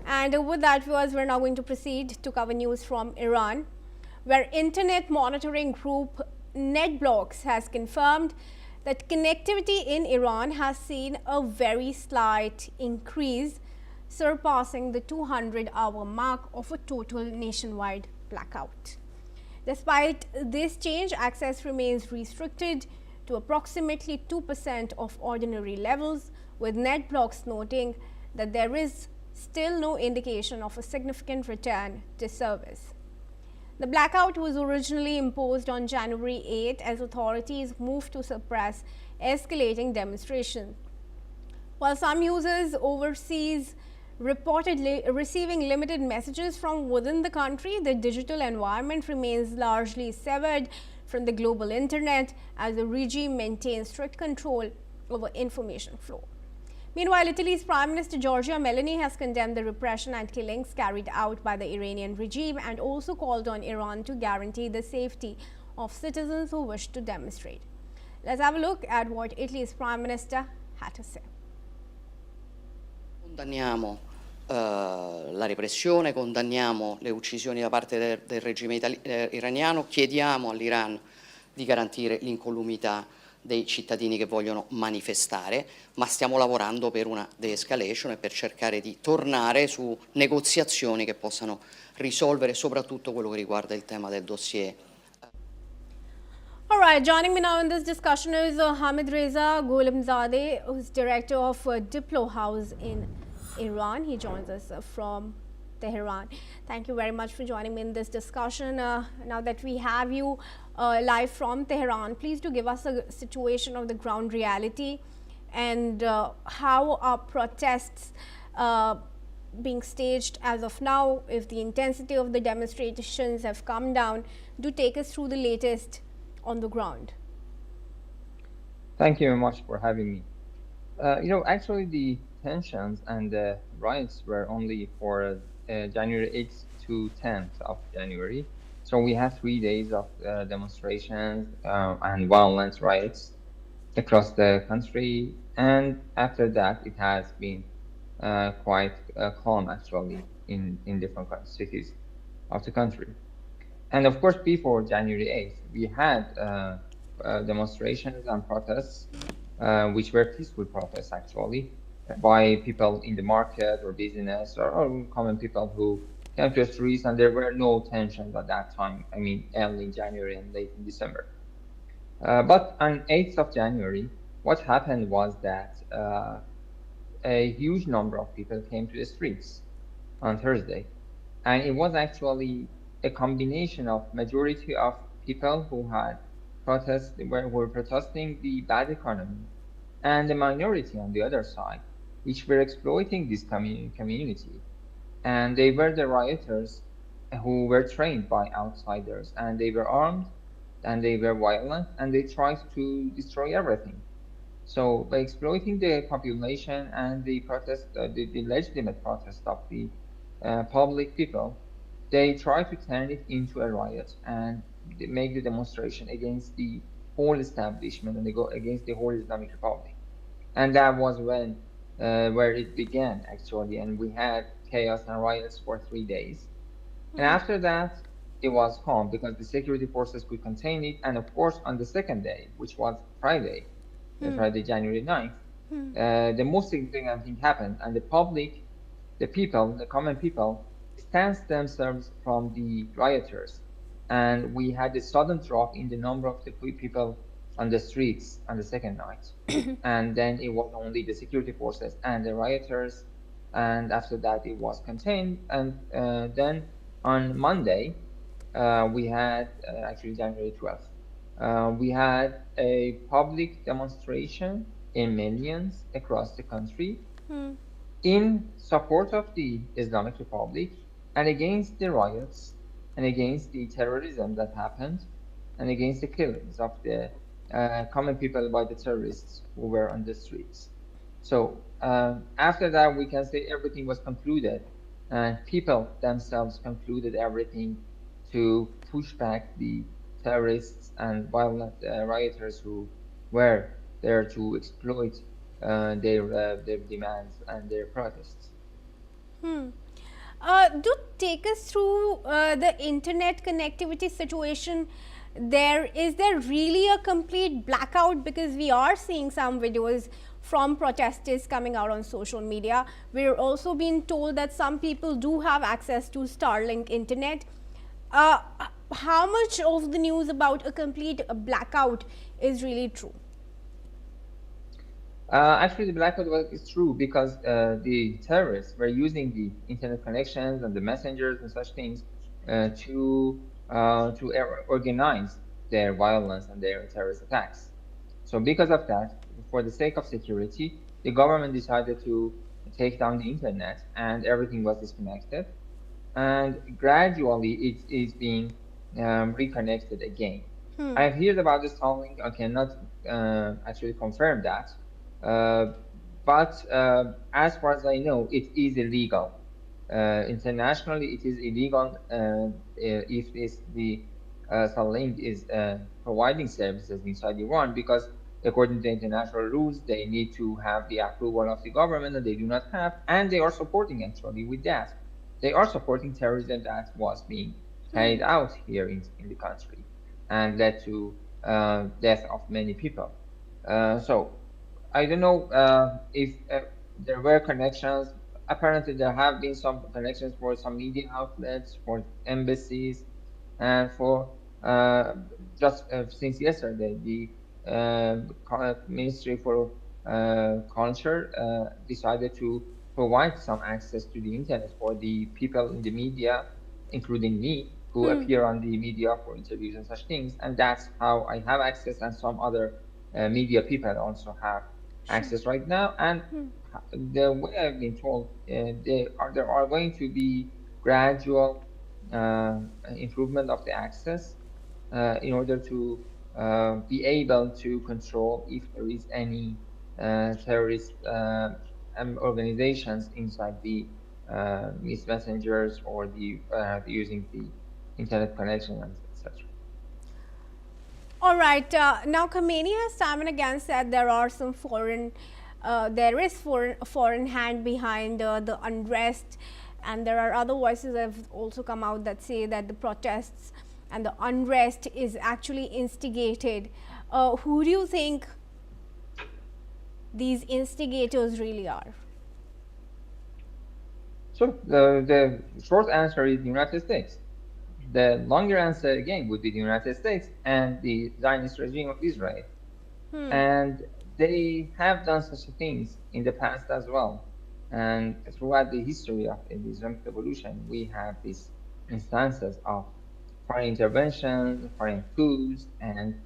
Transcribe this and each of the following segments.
And with that, viewers, we're now going to proceed to cover news from Iran, where internet monitoring group NetBlocks has confirmed that connectivity in Iran has seen a very slight increase, surpassing the 200-hour mark of a total nationwide blackout. Despite this change, access remains restricted to approximately 2% of ordinary levels, with NetBlocks noting that there is still no indication of a significant return to service. The blackout was originally imposed on January 8 as authorities moved to suppress escalating demonstrations. While some users overseas reportedly receiving limited messages from within the country, the digital environment remains largely severed from the global internet as the regime maintains strict control over information flow. Meanwhile, Italy's Prime Minister Meloni has condemned the repression and killings carried out by the Iranian regime and also called on Iran to guarantee the safety of citizens who wish to demonstrate. Let's have a look at what Italy's Prime Minister had to say. Condanniamo la repressione, condanniamo le uccisioni da parte del regime iraniano, chiediamo all'Iran di garantire l'incolumità dei cittadini che vogliono manifestare, ma stiamo lavorando per una de-escalation e per cercare di tornare su negoziazioni che possano risolvere soprattutto quello che riguarda il tema del dossier. All right, joining me now in this discussion is Hamid Reza Gholamzadeh, who's director of Diplo House in Iran. He joins us from Tehran. Thank you very much for joining me in this discussion. Now that we have you live from Tehran, please do give us a situation of the ground reality and how are protests being staged as of now. If the intensity of the demonstrations have come down, do take us through the latest on the ground. Thank you very much for having me. Actually the tensions and the riots were only for January 8th to 10th of January. So we had 3 days of demonstrations and violent riots across the country. And after that, it has been quite calm actually in different cities of the country. And of course, before January 8th, we had demonstrations and protests, which were peaceful protests actually, by people in the market or business or common people who came to the streets, and there were no tensions at that time. I mean, early in January and late in December. But on 8th of January, what happened was that a huge number of people came to the streets on Thursday. And it was actually a combination of majority of people who had were protesting the bad economy, and the minority on the other side, which were exploiting this community. And they were the rioters who were trained by outsiders, and they were armed, and they were violent, and they tried to destroy everything. So by exploiting the population and the protest, the legitimate protest of the public people, they tried to turn it into a riot and make the demonstration against the whole establishment and they go against the whole Islamic Republic. And that was when where it began actually, and we had chaos and riots for 3 days. And after that, it was calm because the security forces could contain it. And of course, on the second day, which was Friday, Friday, January 9th, the most significant thing happened, and the public, the people, the common people, distanced themselves from the rioters. And we had a sudden drop in the number of the people on the streets on the second night. And then it was only the security forces and the rioters. And after that, it was contained. And then on Monday, we had, actually January 12th, we had a public demonstration in millions across the country in support of the Islamic Republic and against the riots and against the terrorism that happened and against the killings of the common people by the terrorists who were on the streets. So after that, we can say everything was concluded, and people themselves concluded everything to push back the terrorists and violent rioters who were there to exploit their demands and their protests. Do take us through the internet connectivity situation there. Is there really a complete blackout? Because we are seeing some videos from protesters coming out on social media. We're also being told that some people do have access to Starlink internet. How much of the news about a complete blackout is really true? Actually, the blackout is true because the terrorists were using the internet connections and the messengers and such things to organize their violence and their terrorist attacks. So because of that, for the sake of security, the government decided to take down the internet and everything was disconnected. And gradually it is being reconnected again. I've heard about this Starlink. I cannot actually confirm that. But as far as I know, it is illegal. Internationally, it is illegal if the Starlink is providing services inside Iran, because according to international rules, they need to have the approval of the government, and they do not have, and they are supporting actually with that. They are supporting terrorism that was being carried out here in the country and led to death of many people. So I don't know if there were connections. Apparently, there have been some connections for some media outlets, for embassies, and for just since yesterday, the Ministry for Culture decided to provide some access to the internet for the people in the media, including me, who appear on the media for interviews and such things. And that's how I have access, and some other media people also have access right now. And the way I've been told, there are going to be gradual improvement of the access in order to be able to control if there is any terrorist organizations inside the these messengers or the using the internet connection and etc. All right. Now, Khamenei has time and again said there are some there is foreign hand behind the unrest, and there are other voices that have also come out that say that the protests and the unrest is actually instigated. Who do you think these instigators really are? So the short answer is the United States. The longer answer again would be the United States and the Zionist regime of Israel. And they have done such things in the past as well. And throughout the history of the Islamic revolution, we have these instances of foreign intervention, foreign coups, and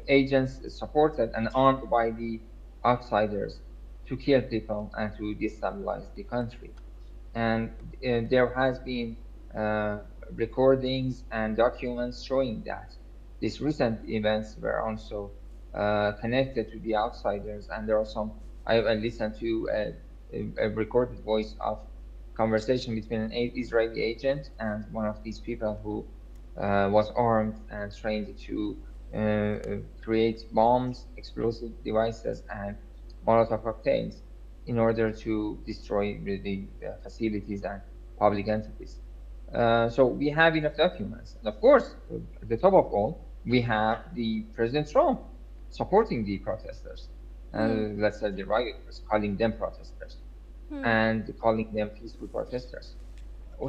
agents supported and armed by the outsiders to kill people and to destabilize the country. And there has been recordings and documents showing that these recent events were also connected to the outsiders. And there are some, I listened to a recorded voice of conversation between an Israeli agent and one of these people who was armed and trained to create bombs, explosive devices, and Molotov cocktails in order to destroy the facilities and public entities. So we have enough documents. And of course, at the top of all, we have the President Trump supporting the protesters. Let's say the rioters, calling them protesters and calling them peaceful protesters.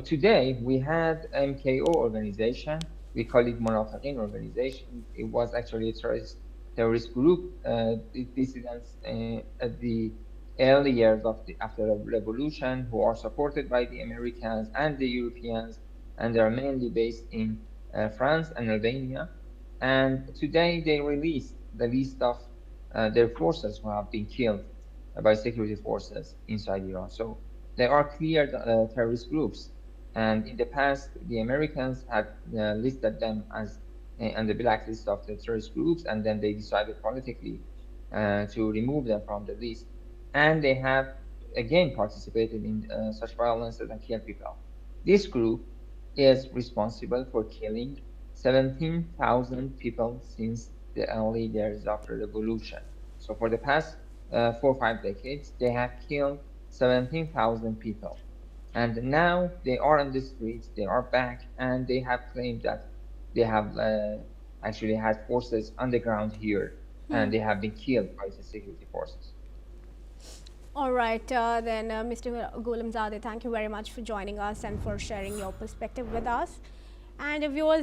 Today, we had MKO organization. We call it Monafaqin organization. It was actually a terrorist group, dissidents at the early years of after the revolution, who are supported by the Americans and the Europeans, and they are mainly based in France and Albania. And today they released the list of their forces who have been killed by security forces inside Iran. So they are clear terrorist groups. And in the past, the Americans had listed them as on the blacklist of the terrorist groups, and then they decided politically to remove them from the list. And they have again participated in such violences and killed people. This group is responsible for killing 17,000 people since the early years of the revolution. So for the past 4 or 5 decades, they have killed 17,000 people. And now they are on the streets, they are back, and they have claimed that they have actually had forces on the ground here, and they have been killed by the security forces. All right, then, Mr. Ghulamzadeh, thank you very much for joining us and for sharing your perspective with us. And viewers,